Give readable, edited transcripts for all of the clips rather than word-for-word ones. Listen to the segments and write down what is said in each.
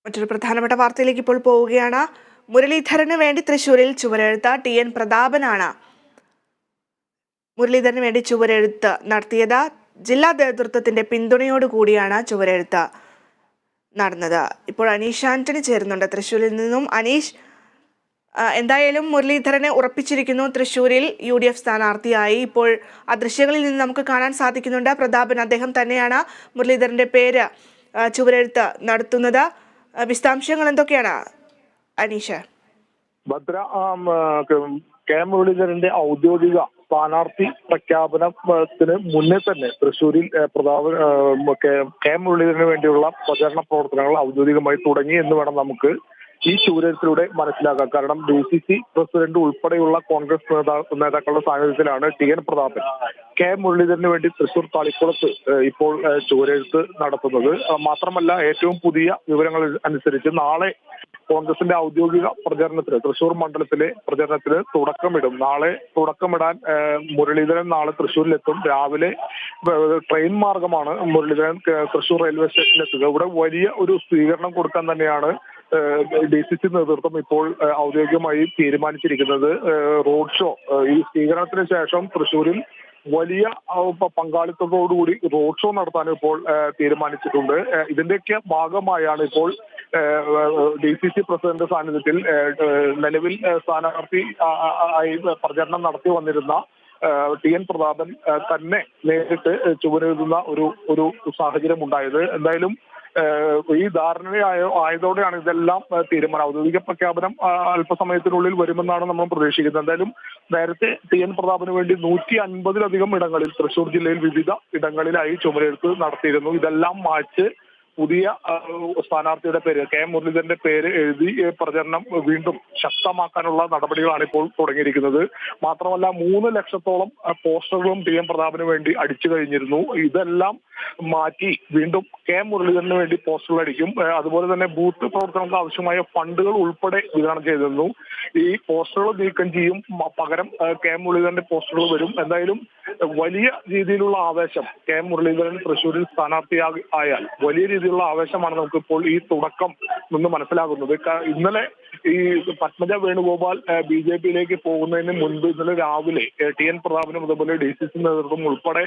മറ്റൊരു പ്രധാനപ്പെട്ട വാർത്തയിലേക്ക് ഇപ്പോൾ പോവുകയാണ്. മുരളീധരന് വേണ്ടി തൃശൂരിൽ ചുവരെഴുത്ത് TN പ്രതാപനാണ് മുരളീധരന് വേണ്ടി ചുവരെഴുത്ത് നടത്തിയത്. ജില്ലാ നേതൃത്വത്തിന്റെ പിന്തുണയോടുകൂടിയാണ് ചുവരെഴുത്ത് നടന്നത്. ഇപ്പോൾ അനീഷ് ആന്റണി ചേരുന്നുണ്ട് തൃശ്ശൂരിൽ നിന്നും. അനീഷ്, എന്തായാലും മുരളീധരനെ ഉറപ്പിച്ചിരിക്കുന്നു തൃശ്ശൂരിൽ UDF സ്ഥാനാർത്ഥിയായി. ഇപ്പോൾ ആ ദൃശ്യങ്ങളിൽ നിന്ന് നമുക്ക് കാണാൻ സാധിക്കുന്നുണ്ട്. പ്രതാപൻ അദ്ദേഹം തന്നെയാണ് മുരളീധരന്റെ പേര് ചുവരെഴുത്ത് നടത്തുന്നത്. വിശദാംശങ്ങൾ എന്തൊക്കെയാണ് അനീഷ്? ഭദ്ര, കെ മുരളീധരന്റെ ഔദ്യോഗിക സ്ഥാനാർത്ഥി പ്രഖ്യാപനത്തിന് മുന്നേ തന്നെ തൃശ്ശൂരിൽ കെ മുരളീധരന് വേണ്ടിയുള്ള പ്രചരണ പ്രവർത്തനങ്ങൾ ഔദ്യോഗികമായി തുടങ്ങി എന്ന് വേണം നമുക്ക് ഈ ചുവരെഴുത്തിലൂടെ മനസ്സിലാക്കാം. കാരണം DCC പ്രസിഡന്റ് ഉൾപ്പെടെയുള്ള കോൺഗ്രസ് നേതാക്കളുടെ സാന്നിധ്യത്തിലാണ് TN പ്രതാപൻ കെ മുരളീധരന് വേണ്ടി തൃശൂർ തളിക്കുളത്ത് ഇപ്പോൾ ചുവരെഴുത്ത് നടത്തുന്നത്. മാത്രമല്ല, ഏറ്റവും പുതിയ വിവരങ്ങൾ അനുസരിച്ച് നാളെ കോൺഗ്രസിന്റെ ഔദ്യോഗിക പ്രചരണത്തിന്, തൃശൂർ മണ്ഡലത്തിലെ പ്രചരണത്തിന് തുടക്കമിടും. നാളെ തുടക്കമിടാൻ മുരളീധരൻ നാളെ തൃശ്ശൂരിലെത്തും. രാവിലെ ട്രെയിൻ മാർഗമാണ് മുരളീധരൻ തൃശൂർ റെയിൽവേ സ്റ്റേഷനിലെത്തുക. ഇവിടെ വലിയ ഒരു സ്വീകരണം കൊടുക്കാൻ തന്നെയാണ് DCC നേതൃത്വം ഇപ്പോൾ ഔദ്യോഗികമായി തീരുമാനിച്ചിരിക്കുന്നത്. റോഡ് ഷോ, ഈ സ്വീകരണത്തിന് ശേഷം തൃശ്ശൂരിൽ വലിയ പങ്കാളിത്തത്തോടുകൂടി റോഡ് ഷോ നടത്താൻ ഇപ്പോൾ തീരുമാനിച്ചിട്ടുണ്ട്. ഇതിന്റെയൊക്കെ ഭാഗമായാണ് ഇപ്പോൾ DCC പ്രസിഡന്റ് സാന്നിധ്യത്തിൽ നിലവിൽ സ്ഥാനാർത്ഥി ആയി പ്രചരണം നടത്തി വന്നിരുന്ന TN പ്രതാപൻ തന്നെ നേരിട്ട് ചുവരെഴുതുന്ന ഒരു സാഹചര്യം ഉണ്ടായത്. എന്തായാലും ഈ ആയതോടെയാണ് ഇതെല്ലാം തീരുമാനം. ഔദ്യോഗിക പ്രഖ്യാപനം അല്പസമയത്തിനുള്ളിൽ വരുമെന്നാണ് നമ്മൾ പ്രതീക്ഷിക്കുന്നത്. എന്തായാലും നേരത്തെ TN പ്രതാപന് വേണ്ടി 150-ലധികം ഇടങ്ങളിൽ തൃശൂർ ജില്ലയിൽ വിവിധ ഇടങ്ങളിലായി ചുവരെഴുത്ത് നടത്തിയിരുന്നു. ഇതെല്ലാം മാറ്റി പുതിയ സ്ഥാനാർത്ഥിയുടെ പേര്, കെ മുരളീധരന്റെ പേര് എഴുതി പ്രചരണം വീണ്ടും ശക്തമാക്കാനുള്ള നടപടികളാണ് ഇപ്പോൾ തുടങ്ങിയിരിക്കുന്നത്. മാത്രമല്ല, 3 ലക്ഷത്തോളം പോസ്റ്ററുകളും TN പ്രതാപന് വേണ്ടി അടിച്ചു കഴിഞ്ഞിരുന്നു. ഇതെല്ലാം മാറ്റി വീണ്ടും കെ മുരളീധരന് വേണ്ടി പോസ്റ്ററുകൾ അടിക്കും. അതുപോലെ തന്നെ ബൂത്ത് പ്രവർത്തനങ്ങൾക്ക് ആവശ്യമായ ഫണ്ടുകൾ ഉൾപ്പെടെ വിതരണം ചെയ്തിരുന്നു. ഈ പോസ്റ്ററുകൾ നീക്കം ചെയ്യും, പകരം കെ മുരളീധരന്റെ പോസ്റ്ററുകൾ വരും. എന്തായാലും വലിയ രീതിയിലുള്ള ആവേശം കെ മുരളീധരൻ തൃശ്ശൂരിൽ സ്ഥാനാർത്ഥിയായാൽ വലിയ രീതിയിലുള്ള ആവേശമാണ് നമുക്കിപ്പോൾ ഈ തുടക്കം നിന്ന് മനസ്സിലാകുന്നത്. ഇന്നലെ ഈ പത്മജ വേണുഗോപാൽ BJPയിലേക്ക് പോകുന്നതിന് മുൻപ് ഇന്നലെ രാവിലെ TN പ്രതാപനും അതുപോലെ DCC നേതൃത്വം ഉൾപ്പെടെ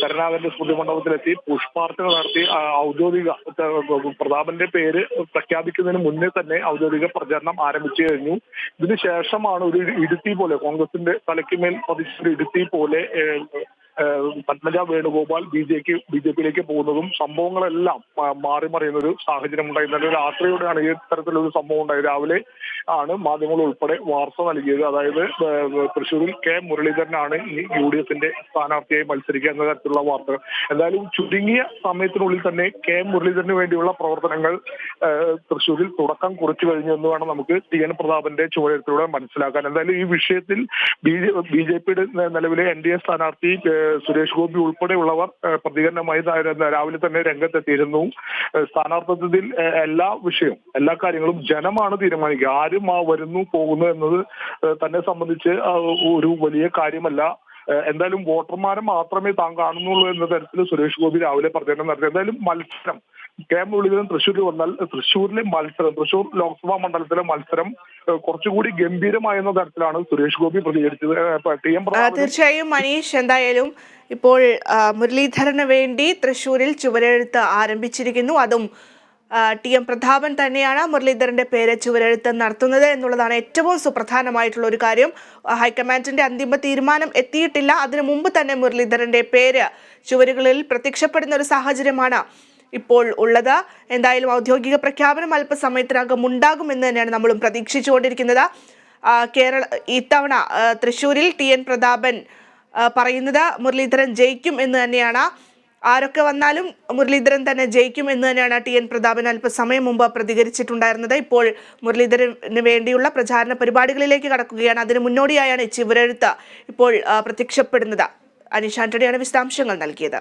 കരുണാകരന്റെ സ്മൃതി മണ്ഡപത്തിലെത്തി പുഷ്പാർച്ചന നടത്തി ഔദ്യോഗിക പ്രതാപന്റെ പേര് പ്രഖ്യാപിക്കുന്നതിന് മുന്നേ തന്നെ ഔദ്യോഗിക പ്രചരണം ആരംഭിച്ചു കഴിഞ്ഞു. ഇതിന് ശേഷമാണ് ഒരു ഇടുത്തി പോലെ, കോൺഗ്രസിന്റെ തലയ്ക്കുമേൽ പതിച്ചൊരു ഇടുത്തി പോലെ പത്മജ വേണുഗോപാൽ BJPയിലേക്ക് പോകുന്നതും സംഭവങ്ങളെല്ലാം മാറി മറിയുന്ന ഒരു സാഹചര്യം ഉണ്ടായി. ഇന്നലെ രാത്രിയോടെയാണ് ഈ തരത്തിലൊരു സംഭവം ഉണ്ടായത്. രാവിലെ ആണ് മാധ്യമങ്ങൾ ഉൾപ്പെടെ വാർത്ത നൽകിയത്. അതായത് തൃശ്ശൂരിൽ കെ മുരളീധരനാണ് ഈ UDFന്റെ സ്ഥാനാർത്ഥിയായി മത്സരിക്കുക എന്ന തരത്തിലുള്ള വാർത്തകൾ. എന്തായാലും ചുരുങ്ങിയ സമയത്തിനുള്ളിൽ തന്നെ കെ മുരളീധരന് വേണ്ടിയുള്ള പ്രവർത്തനങ്ങൾ തൃശ്ശൂരിൽ തുടക്കം കുറിച്ചു കഴിഞ്ഞു എന്ന് വേണം നമുക്ക് TN പ്രതാപന്റെ ചുവരെഴുത്തിലൂടെ മനസ്സിലാക്കാൻ. എന്തായാലും ഈ വിഷയത്തിൽ BJPയുടെ നിലവിലെ NDA സ്ഥാനാർത്ഥി സുരേഷ് ഗോപി ഉൾപ്പെടെയുള്ളവർ പ്രതികരണമായി രാവിലെ തന്നെ രംഗത്തെത്തിയിരുന്നു. സ്ഥാനാർത്ഥിത്വത്തിൽ എല്ലാ കാര്യങ്ങളും ജനമാണ് തീരുമാനിക്കുക. ആരും വരുന്നു പോകുന്നു എന്നത് തന്നെ സംബന്ധിച്ച് ഒരു വലിയ കാര്യമല്ല. എന്തായാലും വോട്ടർമാരെ മാത്രമേ താൻ കാണുന്നുള്ളൂ എന്ന തരത്തിൽ സുരേഷ് ഗോപി രാവിലെ പ്രചരണം നടത്തി. എന്തായാലും മത്സരം കെ മുരളീധരൻ തൃശ്ശൂരിൽ വന്നാൽ തൃശ്ശൂരിലെ മത്സരം, തൃശ്ശൂർ ലോക്സഭാ മണ്ഡലത്തിലെ മത്സരം കുറച്ചുകൂടി ഗംഭീരമായെന്ന തരത്തിലാണ് സുരേഷ് ഗോപി പ്രതികരിച്ചത്. തീർച്ചയായും മനീഷ്, എന്തായാലും ഇപ്പോൾ മുരളീധരന് വേണ്ടി തൃശ്ശൂരിൽ ചുവരെഴുത്ത് ആരംഭിച്ചിരിക്കുന്നു. അതും TN പ്രതാപൻ തന്നെയാണ് മുരളീധരന്റെ പേര് ചുവരെഴുത്ത് നടത്തുന്നത് എന്നുള്ളതാണ് ഏറ്റവും സുപ്രധാനമായിട്ടുള്ള ഒരു കാര്യം. ഹൈക്കമാൻഡിന്റെ അന്തിമ തീരുമാനം എത്തിയിട്ടില്ല. അതിനു മുമ്പ് തന്നെ മുരളീധരന്റെ പേര് ചുവരുകളിൽ പ്രത്യക്ഷപ്പെടുന്ന ഒരു സാഹചര്യമാണ് ഇപ്പോൾ ഉള്ളത്. എന്തായാലും ഔദ്യോഗിക പ്രഖ്യാപനം അല്പസമയത്തിനകം ഉണ്ടാകുമെന്ന് തന്നെയാണ് നമ്മളും പ്രതീക്ഷിച്ചുകൊണ്ടിരിക്കുന്നത്. ഇത്തവണ തൃശ്ശൂരിൽ TN പ്രതാപൻ പറയുന്നത് മുരളീധരൻ ജയിക്കും എന്ന് തന്നെയാണ്. ആരൊക്കെ വന്നാലും മുരളീധരൻ തന്നെ ജയിക്കും എന്ന് തന്നെയാണ് TN പ്രതാപൻ അല്പസമയം മുമ്പ് പ്രതികരിച്ചിട്ടുണ്ടായിരുന്നത്. ഇപ്പോൾ മുരളീധരന് വേണ്ടിയുള്ള പ്രചാരണ പരിപാടികളിലേക്ക് കടക്കുകയാണ്. അതിന് മുന്നോടിയായാണ് ചുവരെഴുത്ത് ഇപ്പോൾ പ്രത്യക്ഷപ്പെടുന്നത്. അനീഷ് ആന്റണിയാണ് വിശദാംശങ്ങൾ നൽകിയത്.